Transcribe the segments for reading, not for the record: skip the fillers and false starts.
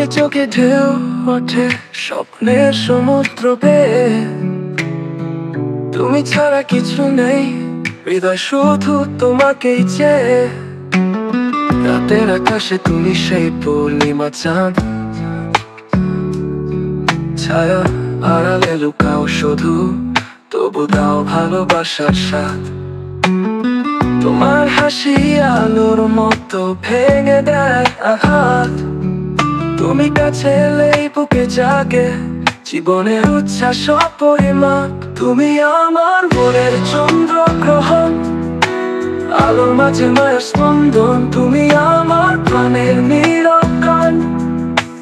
চোখে চোখে ঢেউ ওঠে স্বপ্নের সমুদ্র বেয়ে। তুমি ছাড়া কিছু নেই, হৃদয় শুধু তোমাকেই চেয়ে। রাতের আকাশে তুমি সেই পূর্ণিমা চাঁদ, ছায়া আড়ালে লুকাও শুধু, তবু দাও ভালোবাসার স্বাদ। তোমার হাসি আলোর মতো ভেঙে দেয় আঘাত। তুমি কাছে এলেই বুকে জাগে জীবনের উচ্ছ্বাস অপরিমাপ। তুমি আমার মনের চন্দ্রগ্রহণ, আলোর মাঝে মায়ের স্পন্দন। তুমি আমার প্রাণের নীরব গান,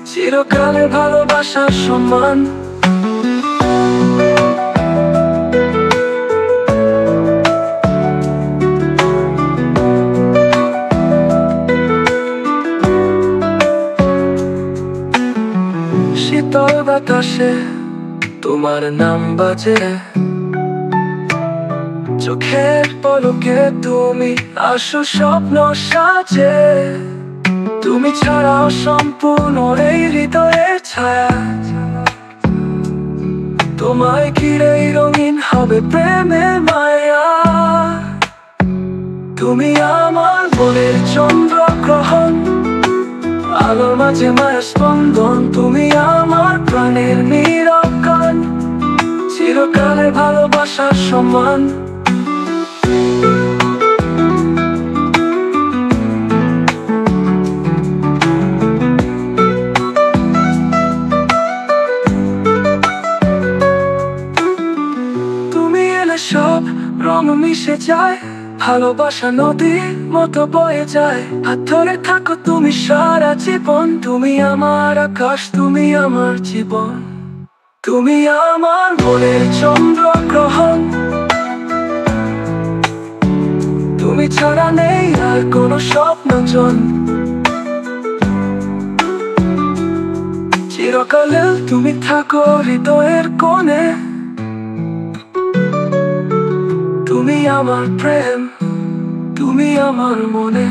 চিরকালের ভালোবাসার সম্মান। শীতল বাতাসে তোমার নাম বাজে, চোখের পলকে তুমি আসো স্বপ্ন সাজে। তুমি ছাড়াও সম্পূর্ণ এই হৃদয়ের ছায়া, তোমায় ঘিরেই রঙিন হবে প্রেমের মায়া। তুমি আমার মনের চন্দ্রগ্রহণ, আলোর মাঝে মায়ের স্পন্দন। তুমি আমার প্রাণের নীরব গান, চিরকালের ভালোবাসার সম্মান। তুমি এলে সব রং মিশে যায়, ভালোবাসা নদীর মতো বয়ে যায়। হাত ধরে থাকো তুমি সারা জীবন, তুমি আমার আকাশ, তুমি আমার জীবন। তুমি আমার মনের চন্দ্রগ্রহণ, তুমি ছাড়া নেই আর কোনো স্বপ্নজন। চিরকালে তুমি থাকো হৃদয়ের কোণে, তুমি আমার প্রেম, তুমি আমার মনে।